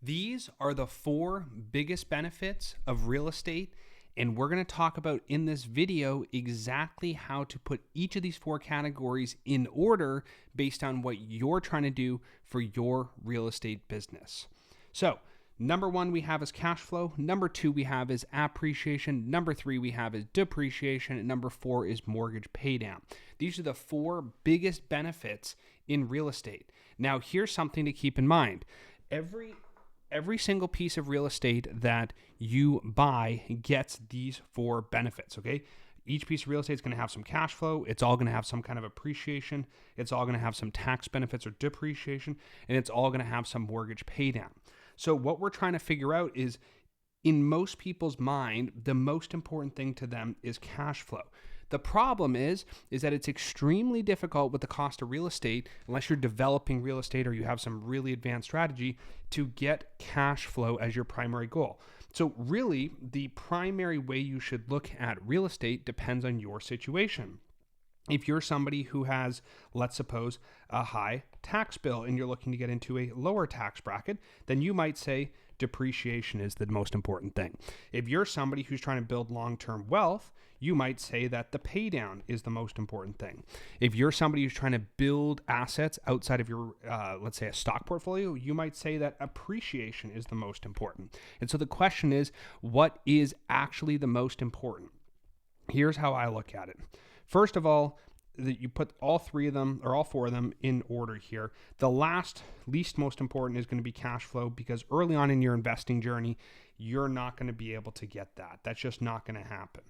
These are the 4 biggest benefits of real estate, and we're going to talk about in this video exactly how to put each of these 4 categories in order based on what you're trying to do for your real estate business. So, number 1 we have is cash flow. Number 2 we have is appreciation. Number 3 we have is depreciation. And number 4 is mortgage paydown. These are the 4 biggest benefits in real estate. Now, here's something to keep in mind. Every single piece of real estate that you buy gets these 4 benefits, okay? Each piece of real estate is going to have some cash flow. It's all going to have some kind of appreciation. It's all going to have some tax benefits or depreciation, and it's all going to have some mortgage paydown. So what we're trying to figure out is, in most people's mind, the most important thing to them is cash flow. The problem is that it's extremely difficult with the cost of real estate, unless you're developing real estate or you have some really advanced strategy, to get cash flow as your primary goal. So really, the primary way you should look at real estate depends on your situation. If you're somebody who has, let's suppose, a high tax bill and you're looking to get into a lower tax bracket, then you might say depreciation is the most important thing. If you're somebody who's trying to build long-term wealth, you might say that the pay down is the most important thing. If you're somebody who's trying to build assets outside of your, let's say, a stock portfolio, you might say that appreciation is the most important. And so the question is, what is actually the most important? Here's how I look at it. First of all, that you put all 3 of them or all 4 of them in order here. The least most important is going to be cash flow, because early on in your investing journey, you're not going to be able to get that. That's just not going to happen.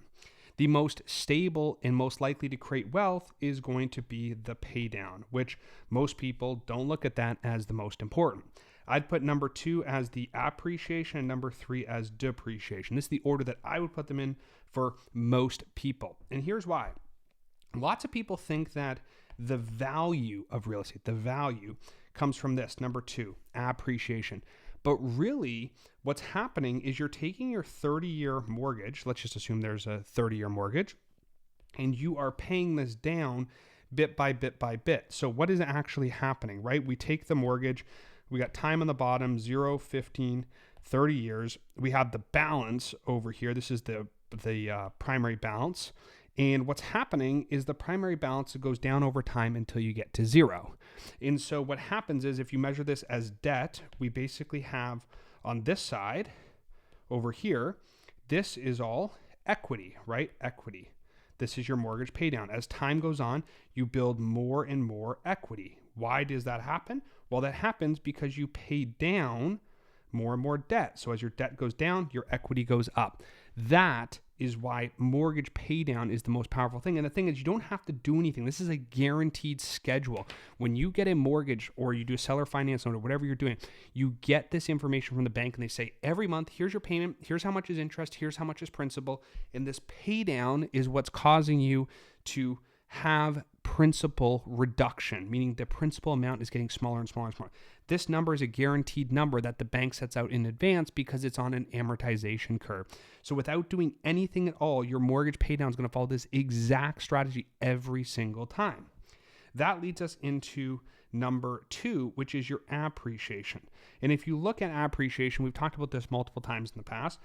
The most stable and most likely to create wealth is going to be the pay down, which most people don't look at that as the most important. I'd put number 2 as the appreciation and number 3 as depreciation. This is the order that I would put them in for most people. And here's why. Lots of people think that the value of real estate, the value comes from this, number 2, appreciation. But really, what's happening is you're taking your 30-year mortgage, let's just assume there's a 30-year mortgage, and you are paying this down bit by bit by bit. So what is actually happening, right? We take the mortgage, we got time on the bottom, 0, 15, 30 years. We have the balance over here. This is the primary balance. And what's happening is the primary balance goes down over time until you get to 0. And so what happens is, if you measure this as debt, we basically have on this side over here, this is all equity, right? Equity. This is your mortgage pay down. As time goes on, you build more and more equity. Why does that happen? Well, that happens because you pay down more and more debt. So as your debt goes down, your equity goes up. That is why mortgage pay down is the most powerful thing. And the thing is, you don't have to do anything. This is a guaranteed schedule. When you get a mortgage or you do a seller finance loan or whatever you're doing, you get this information from the bank and they say, every month, here's your payment, here's how much is interest, here's how much is principal. And this pay down is what's causing you to have principal reduction, meaning the principal amount is getting smaller and smaller and smaller. This number is a guaranteed number that the bank sets out in advance because it's on an amortization curve. So without doing anything at all, your mortgage pay down is going to follow this exact strategy every single time. That leads us into number 2, which is your appreciation. And if you look at appreciation, we've talked about this multiple times in the past,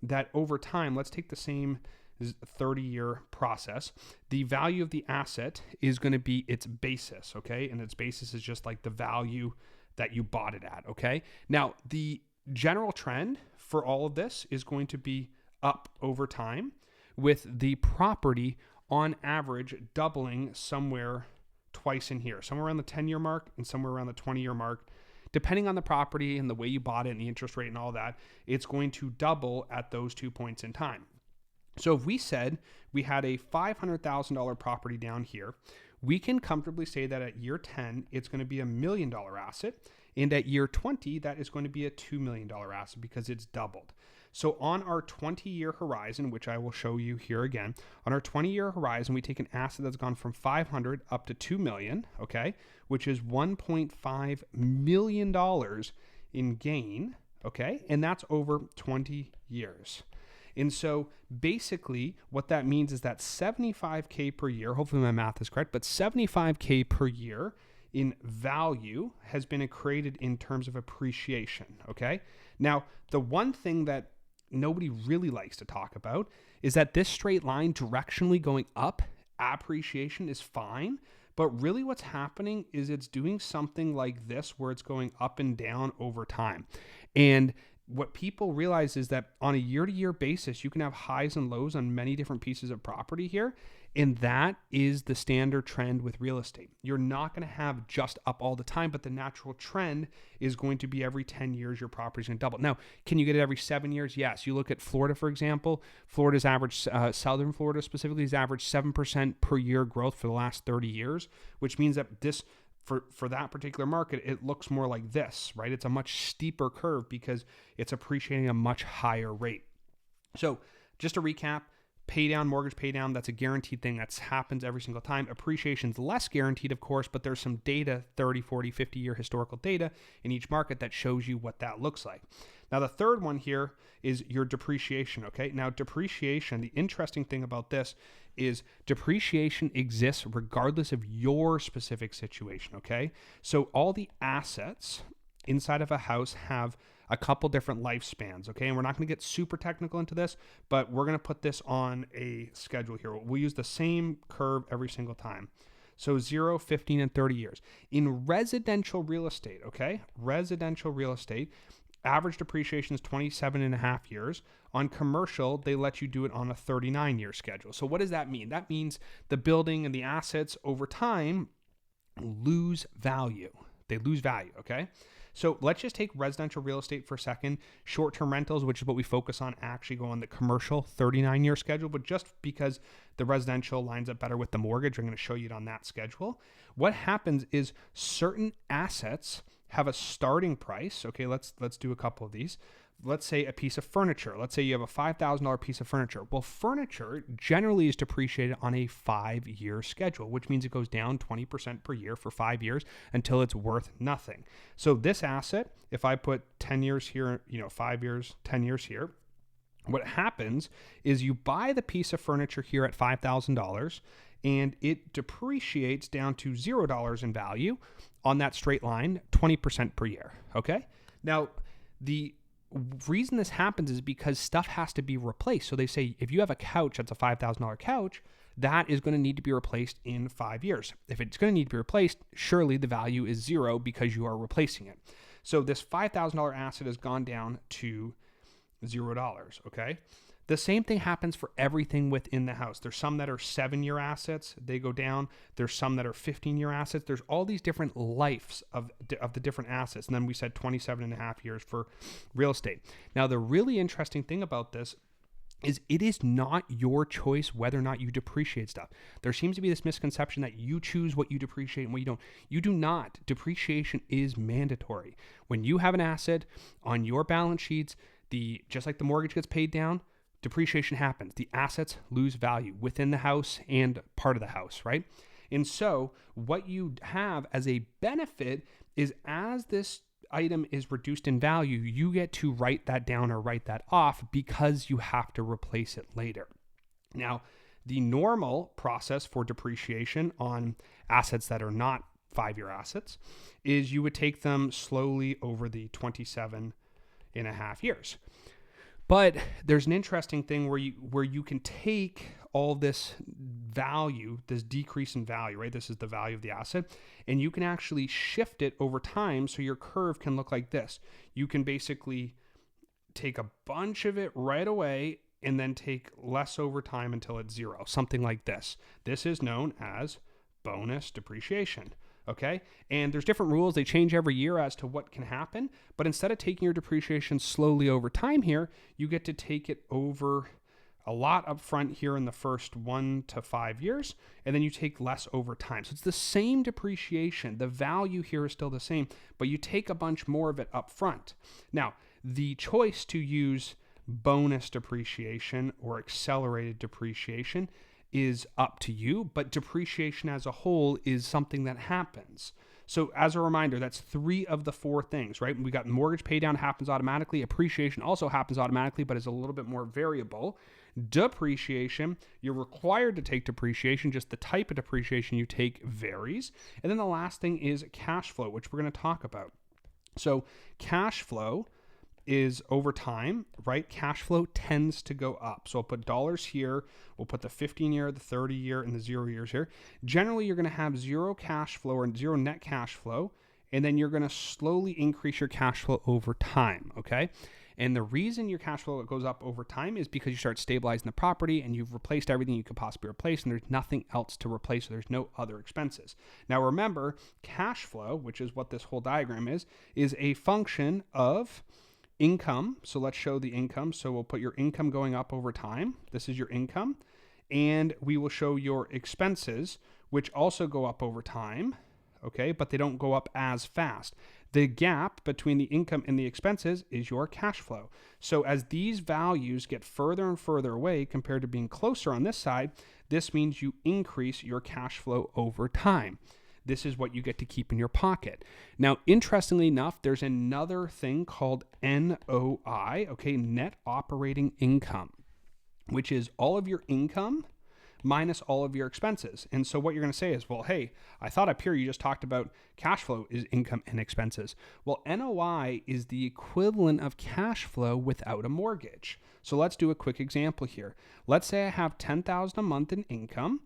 that over time, let's take the same 30-year process. The value of the asset is going to be its basis, okay? And its basis is just like the value that you bought it at, okay? Now, the general trend for all of this is going to be up over time, with the property on average doubling somewhere twice in here, somewhere around the 10-year mark and somewhere around the 20-year mark. Depending on the property and the way you bought it and the interest rate and all that, it's going to double at those 2 points in time. So if we said we had a $500,000 property down here, we can comfortably say that at year 10, it's going to be $1 million asset. And at year 20, that is going to be a $2 million asset because it's doubled. So on our 20-year horizon, which I will show you here again, on our 20-year horizon, we take an asset that's gone from 500 up to 2 million, okay, which is $1.5 million in gain, okay, and that's over 20 years. And so basically what that means is that $75K per year, hopefully my math is correct, but $75K per year in value has been created in terms of appreciation, okay? Now, the one thing that nobody really likes to talk about is that this straight line directionally going up, appreciation is fine, but really what's happening is it's doing something like this where it's going up and down over time. And what people realize is that on a year-to-year basis, you can have highs and lows on many different pieces of property here. And that is the standard trend with real estate. You're not going to have just up all the time, but the natural trend is going to be every 10 years, your property's going to double. Now, can you get it every 7 years? Yes. You look at Florida, for example. Florida's average, Southern Florida specifically, has averaged 7% per year growth for the last 30 years, which means that this, for that particular market, it looks more like this, right? It's a much steeper curve because it's appreciating a much higher rate. So just to recap, pay down, mortgage pay down, that's a guaranteed thing that happens every single time. Appreciation's less guaranteed, of course, but there's some data, 30, 40, 50-year historical data in each market that shows you what that looks like. Now, the third one here is your depreciation, okay? Now, depreciation, the interesting thing about this is depreciation exists regardless of your specific situation, okay? So all the assets inside of a house have a couple different lifespans, okay? And we're not going to get super technical into this, but we're going to put this on a schedule here. We'll use the same curve every single time. So 0, 15, and 30 years. In residential real estate, okay? Residential real estate, average depreciation is 27.5 years. On commercial, they let you do it on a 39-year schedule. So what does that mean? That means the building and the assets over time lose value. They lose value, okay? So let's just take residential real estate for a second. Short-term rentals, which is what we focus on, actually go on the commercial 39-year schedule. But just because the residential lines up better with the mortgage, I'm going to show you it on that schedule. What happens is certain assets have a starting price. Okay, let's do a couple of these. Let's say a piece of furniture. Let's say you have a $5,000 piece of furniture. Well, furniture generally is depreciated on a 5-year schedule, which means it goes down 20% per year for 5 years until it's worth nothing. So this asset, if I put 10 years here, 5 years, 10 years here, what happens is you buy the piece of furniture here at $5,000 and it depreciates down to $0 in value on that straight line, 20% per year, okay? Now, the reason this happens is because stuff has to be replaced. So they say if you have a couch that's a $5,000 couch, that is going to need to be replaced in 5 years. If it's going to need to be replaced, surely the value is 0 because you are replacing it. So this $5,000 asset has gone down to $0, okay? The same thing happens for everything within the house. There's some that are 7-year assets, they go down. There's some that are 15-year assets. There's all these different lives of the different assets. And then we said 27.5 years for real estate. Now, the really interesting thing about this is it is not your choice whether or not you depreciate stuff. There seems to be this misconception that you choose what you depreciate and what you don't. You do not. Depreciation is mandatory. When you have an asset on your balance sheets, just like the mortgage gets paid down, depreciation happens. The assets lose value within the house and part of the house, right? And so what you have as a benefit is as this item is reduced in value, you get to write that down or write that off because you have to replace it later. Now, the normal process for depreciation on assets that are not 5-year assets is you would take them slowly over the 27.5 years. But there's an interesting thing where you can take all this value, this decrease in value, right? This is the value of the asset, and you can actually shift it over time so your curve can look like this. You can basically take a bunch of it right away and then take less over time until it's 0, something like this. This is known as bonus depreciation. Okay. And there's different rules. They change every year as to what can happen. But instead of taking your depreciation slowly over time here, you get to take it over a lot up front here in the first 1 to 5 years, and then you take less over time. So it's the same depreciation. The value here is still the same, but you take a bunch more of it up front. Now, the choice to use bonus depreciation or accelerated depreciation is up to you, but depreciation as a whole is something that happens. So as a reminder, that's 3 of the 4 things, right? We got mortgage pay down happens automatically. Appreciation also happens automatically, but is a little bit more variable. Depreciation, you're required to take depreciation, just the type of depreciation you take varies. And then the last thing is cash flow, which we're going to talk about. So cash flow is over time, right? Cash flow tends to go up. So I'll put dollars here. We'll put the 15-year, the 30-year, and the 0 years here. Generally, you're going to have 0 cash flow or 0 net cash flow, and then you're going to slowly increase your cash flow over time, okay? And the reason your cash flow goes up over time is because you start stabilizing the property and you've replaced everything you could possibly replace, and there's nothing else to replace, so there's no other expenses. Now remember, cash flow, which is what this whole diagram is a function of income. So let's show the income. So we'll put your income going up over time. This is your income. And we will show your expenses, which also go up over time, okay? But they don't go up as fast. The gap between the income and the expenses is your cash flow. So as these values get further and further away compared to being closer on this side, this means you increase your cash flow over time. This is what you get to keep in your pocket. Now, interestingly enough, there's another thing called NOI, okay, net operating income, which is all of your income minus all of your expenses. And so what you're going to say is, well, hey, I thought up here you just talked about cash flow is income and expenses. Well, NOI is the equivalent of cash flow without a mortgage. So let's do a quick example here. Let's say I have $10,000 a month in income,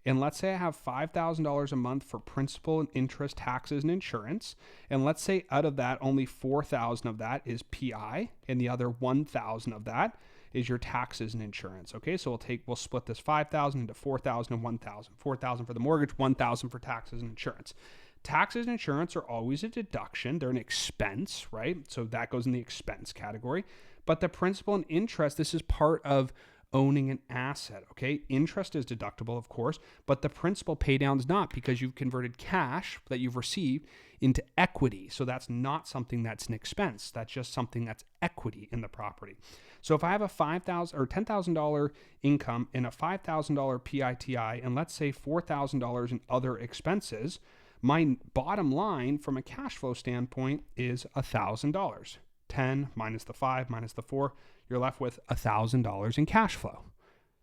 and let's say I have $5,000 a month for principal and interest, taxes, and insurance. And let's say out of that, only $4,000 of that is PI, and the other $1,000 of that is your taxes and insurance. Okay, so we'll split this 5,000 into 4,000 and 1,000. 4,000 for the mortgage, 1,000 for taxes and insurance. Taxes and insurance are always a deduction. They're an expense, right? So that goes in the expense category. But the principal and interest, this is part of owning an asset, okay? Interest is deductible, of course, but the principal pay down is not, because you've converted cash that you've received into equity. So that's not something that's an expense. That's just something that's equity in the property. So if I have a $5,000 or $10,000 income and a $5,000 PITI, and let's say $4,000 in other expenses, my bottom line from a cash flow standpoint is $1,000. 10 minus the 5 minus the 4, you're left with $1,000 in cash flow.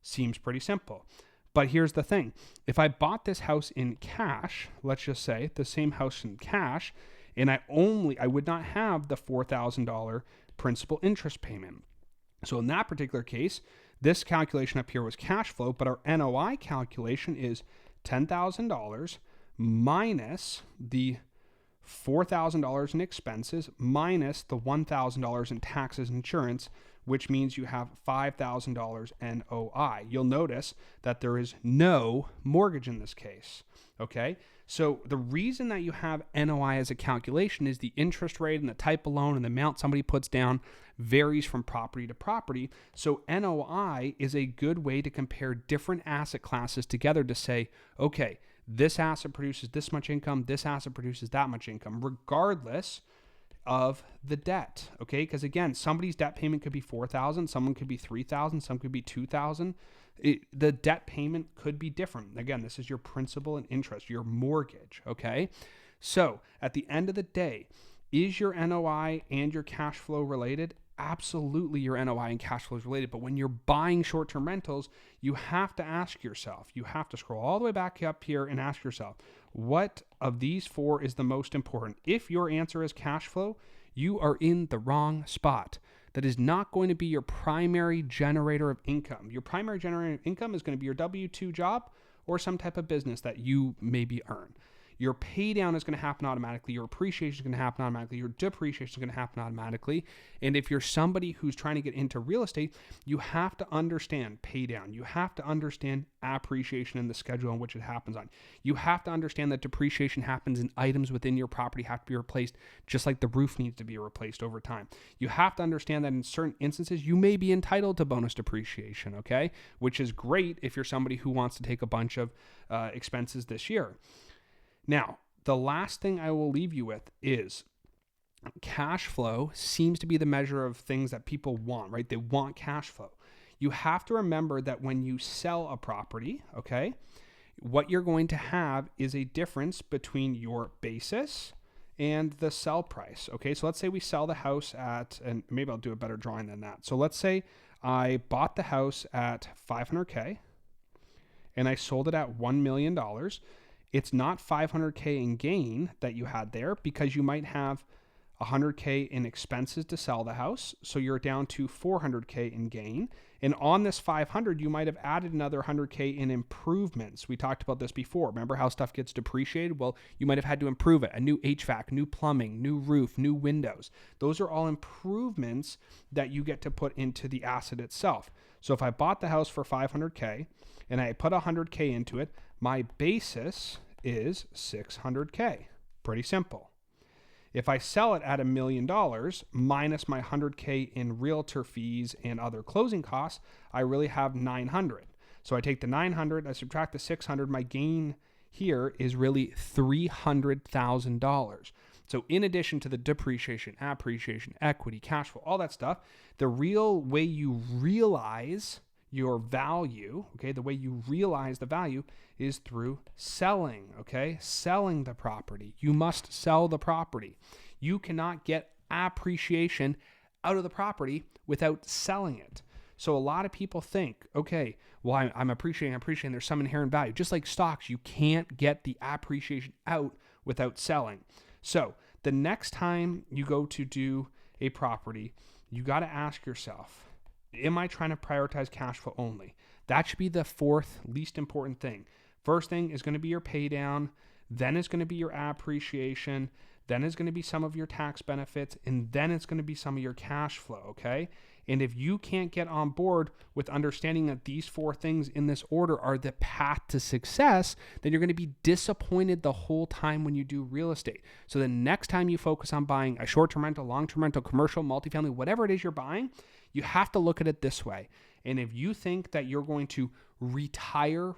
Seems pretty simple. But here's the thing. If I bought this house in cash, let's just say the same house in cash, and I would not have the $4,000 principal interest payment. So in that particular case, this calculation up here was cash flow, but our NOI calculation is $10,000 minus the $4,000 in expenses minus the $1,000 in taxes and insurance, which means you have $5,000 NOI. You'll notice that there is no mortgage in this case, okay? So the reason that you have NOI as a calculation is the interest rate and the type of loan and the amount somebody puts down varies from property to property. So NOI is a good way to compare different asset classes together to say, okay, this asset produces this much income, this asset produces that much income, regardless of the debt, okay? Because again, somebody's debt payment could be $4,000, someone could be $3,000, some could be $2,000. The debt payment could be different. Again, this is your principal and interest, your mortgage, okay? So at the end of the day, is your NOI and your cash flow related? Absolutely, your NOI and cash flow is related. But when you're buying short-term rentals, you have to ask yourself, you have to scroll all the way back up here and ask yourself, what of these 4 is the most important? If your answer is cash flow, you are in the wrong spot. That is not going to be your primary generator of income. Your primary generator of income is going to be your W-2 job or some type of business that you maybe earn. Your pay down is going to happen automatically. Your appreciation is going to happen automatically. Your depreciation is going to happen automatically. And if you're somebody who's trying to get into real estate, you have to understand pay down. You have to understand appreciation and the schedule on which it happens on. You have to understand that depreciation happens and items within your property have to be replaced, just like the roof needs to be replaced over time. You have to understand that in certain instances, you may be entitled to bonus depreciation, okay? Which is great if you're somebody who wants to take a bunch of expenses this year. Now, the last thing I will leave you with is cash flow seems to be the measure of things that people want, right? They want cash flow. You have to remember that when you sell a property, okay, what you're going to have is a difference between your basis and the sell price. Okay, so let's say we sell the house at, and maybe I'll do a better drawing than that. So let's say I bought the house at $500K and I sold it at $1 million. It's not $500K in gain that you had there because you might have $100K in expenses to sell the house. So you're down to $400K in gain. And on this 500, you might have added another $100K in improvements. We talked about this before. Remember how stuff gets depreciated? Well, you might have had to improve it. A new HVAC, new plumbing, new roof, new windows. Those are all improvements that you get to put into the asset itself. So if I bought the house for $500K and I put $100K into it, my basis is $600K. Pretty simple. If I sell it at $1 million minus my $100K in realtor fees and other closing costs, I really have $900. So I take the $900, I subtract the $600, my gain here is really $300,000. So in addition to the depreciation, appreciation, equity, cash flow, all that stuff, the real way you realize your value, okay, the way you realize the value is through selling, okay? Selling the property. You must sell the property. You cannot get appreciation out of the property without selling it. So a lot of people think, okay, well, I'm appreciating, there's some inherent value. Just like stocks, you can't get the appreciation out without selling. So the next time you go to do a property, you got to ask yourself, am I trying to prioritize cash flow only? That should be the fourth least important thing. First thing is going to be your pay down, then it's going to be your appreciation, then it's going to be some of your tax benefits, and then it's going to be some of your cash flow, okay? And if you can't get on board with understanding that these four things in this order are the path to success, then you're going to be disappointed the whole time when you do real estate. So the next time you focus on buying a short-term rental, long-term rental, commercial, multifamily, whatever it is you're buying, you have to look at it this way. And if you think that you're going to retire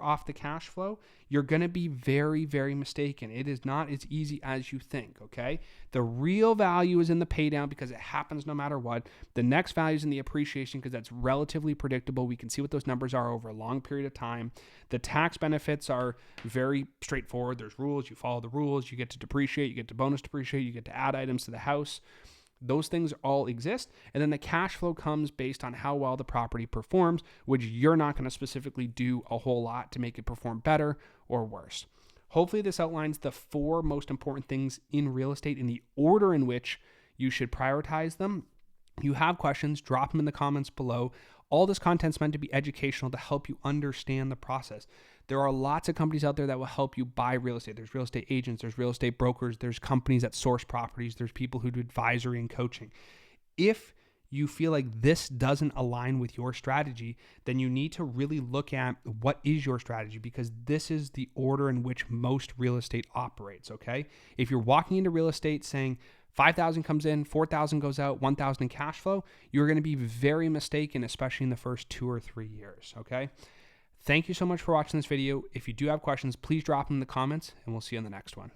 off the cash flow, you're going to be very, very mistaken. It is not as easy as you think, okay? The real value is in the pay down because it happens no matter what. The next value is in the appreciation because that's relatively predictable. We can see what those numbers are over a long period of time. The tax benefits are very straightforward. There's rules. You follow the rules. You get to depreciate. You get to bonus depreciate. You get to add items to the house. Those things all exist. And then the cash flow comes based on how well the property performs, which you're not going to specifically do a whole lot to make it perform better or worse. Hopefully this outlines the four most important things in real estate in the order in which you should prioritize them. If you have questions, drop them in the comments below. All this content's meant to be educational to help you understand the process. There are lots of companies out there that will help you buy real estate. There's real estate agents, there's real estate brokers, there's companies that source properties, there's people who do advisory and coaching. If you feel like this doesn't align with your strategy, then you need to really look at what is your strategy, because this is the order in which most real estate operates, okay? If you're walking into real estate saying 5,000 comes in, 4,000 goes out, 1,000 in cash flow, you're going to be very mistaken, especially in the first 2 or 3 years, okay? Thank you so much for watching this video. If you do have questions, please drop them in the comments, and we'll see you in the next one.